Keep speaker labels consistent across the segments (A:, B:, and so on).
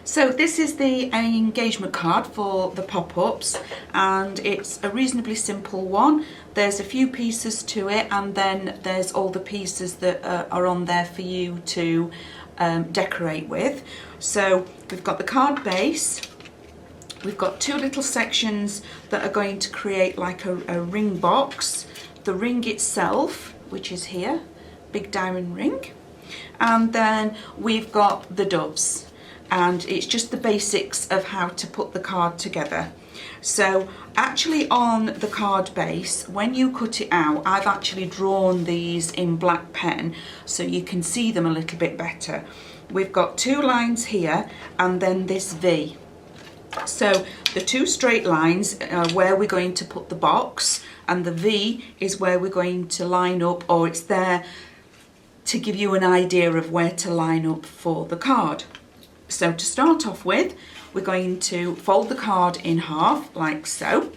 A: So this is the engagement card for the pop-ups, and it's a reasonably simple one. There's a few pieces to it, and then there's all the pieces that are on there for you to decorate with. So we've got the card base, we've got two little sections that are going to create like a ring box, the ring itself, which is here, big diamond ring, and then we've got the doves. And it's just the basics of how to put the card together. So actually on the card base, when you cut it out, I've actually drawn these in black pen so you can see them a little bit better. We've got two lines here and then this V. So the two straight lines are where we're going to put the box, and the V is where we're going to line up, or it's there to give you an idea of where to line up for the card. So to start off with, we're going to fold the card in half like so,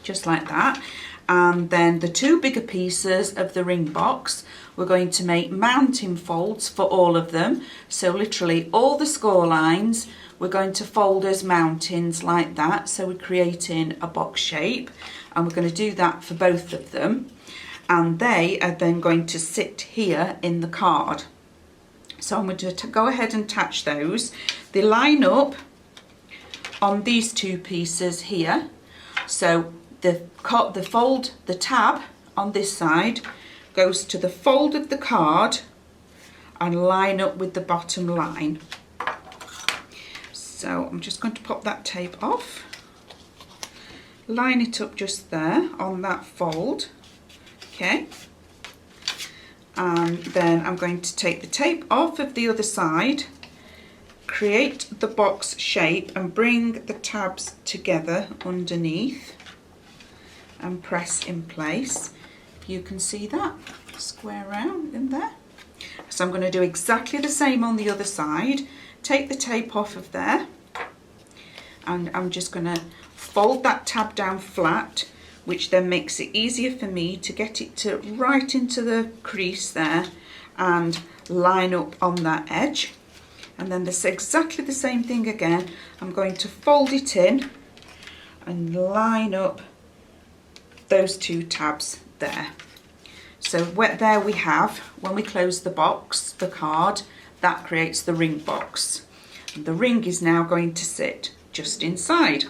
A: just like that, and then the two bigger pieces of the ring box, we're going to make mounting folds for all of them. So literally all the score lines we're going to fold as mountings like that, so we're creating a box shape, and we're going to do that for both of them, and they are then going to sit here in the card. So I'm going to go ahead and attach those. They line up on these two pieces here. So the tab on this side goes to the fold of the card and line up with the bottom line. So I'm just going to pop that tape off, line it up just there on that fold, okay. And then I'm going to take the tape off of the other side, create the box shape and bring the tabs together underneath and press in place. You can see that square round in there. So I'm going to do exactly the same on the other side. Take the tape off of there, and I'm just going to fold that tab down flat, which then makes it easier for me to get it to right into the crease there and line up on that edge. And then this exactly the same thing again. I'm going to fold it in and line up those two tabs there. So there we have, when we close the box, the card, that creates the ring box. And the ring is now going to sit just inside.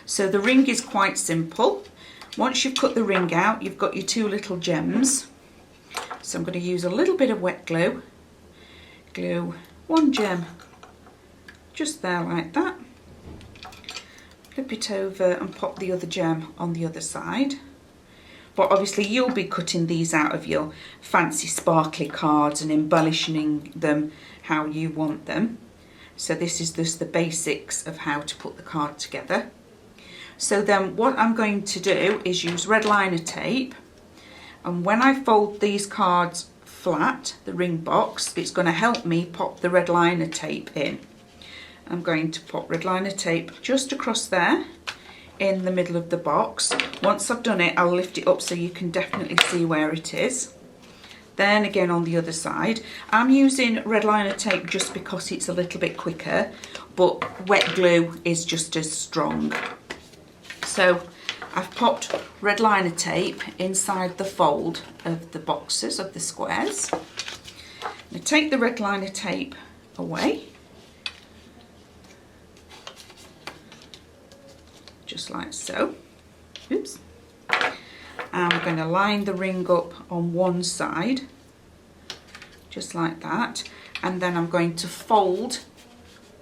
A: So the ring is quite simple. Once you've cut the ring out, you've got your two little gems. So I'm going to use a little bit of wet glue. Glue one gem just there like that. Flip it over and pop the other gem on the other side. But obviously you'll be cutting these out of your fancy sparkly cards and embellishing them how you want them. So this is just the basics of how to put the card together. So then what I'm going to do is use red liner tape, and when I fold these cards flat, the ring box, it's going to help me pop the red liner tape in. I'm going to pop red liner tape just across there in the middle of the box. Once I've done it, I'll lift it up so you can definitely see where it is. Then again on the other side, I'm using red liner tape just because it's a little bit quicker, but wet glue is just as strong. So I've popped red liner tape inside the fold of the boxes of the squares. Now take the red liner tape away, just like so. Oops. I'm going to line the ring up on one side, just like that, and then I'm going to fold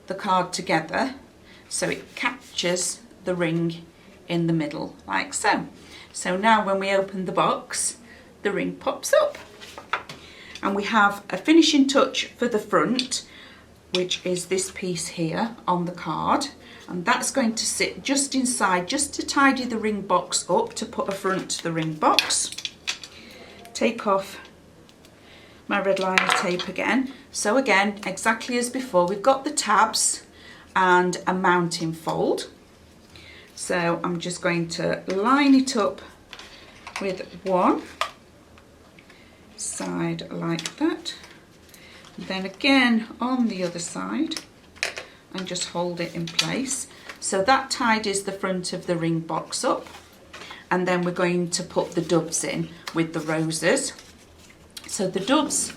A: the card together so it captures the ring in the middle like so. So now when we open the box, the ring pops up, and we have a finishing touch for the front, which is this piece here on the card, and that's going to sit just inside, just to tidy the ring box up, to put a front to the ring box. Take off my red liner tape again. So again, exactly as before, we've got the tabs and a mounting fold. So I'm just going to line it up with one side like that. And then again on the other side, and just hold it in place. So that tidies the front of the ring box up. And then we're going to put the doves in with the roses. So the doves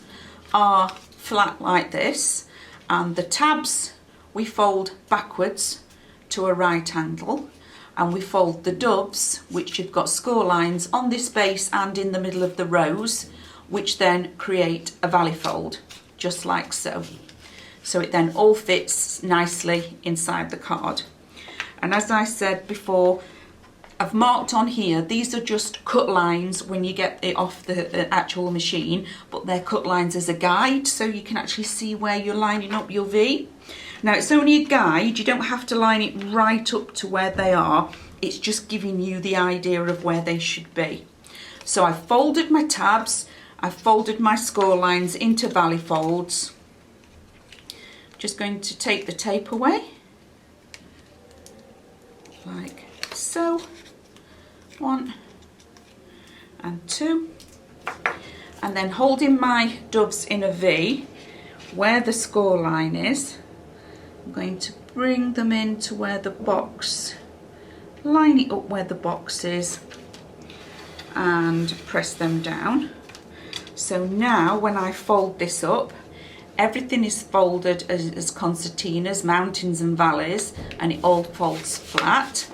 A: are flat like this, and the tabs we fold backwards to a right angle, and we fold the doves, which you've got score lines on this base and in the middle of the rose, which then create a valley fold, just like so. So it then all fits nicely inside the card. And as I said before, I've marked on here, these are just cut lines when you get it off the actual machine, but they're cut lines as a guide, so you can actually see where you're lining up your V. Now it's only a guide, you don't have to line it right up to where they are, it's just giving you the idea of where they should be. So I've folded my tabs, I've folded my score lines into valley folds. Just going to take the tape away, like so. 1 and 2, and then holding my doves in a V where the score line is, I'm going to bring them into where the box, line it up where the box is, and press them down. So now when I fold this up, everything is folded as concertinas, mountains and valleys, and it all folds flat.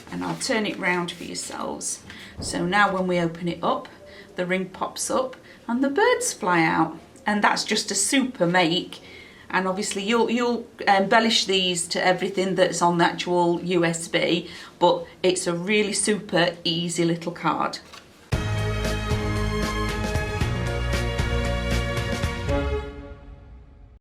A: And I'll turn it round for yourselves. So now when we open it up, the ring pops up and the birds fly out. And that's just a super make. And obviously you'll embellish these to everything that's on the actual USB, but it's a really super easy little card.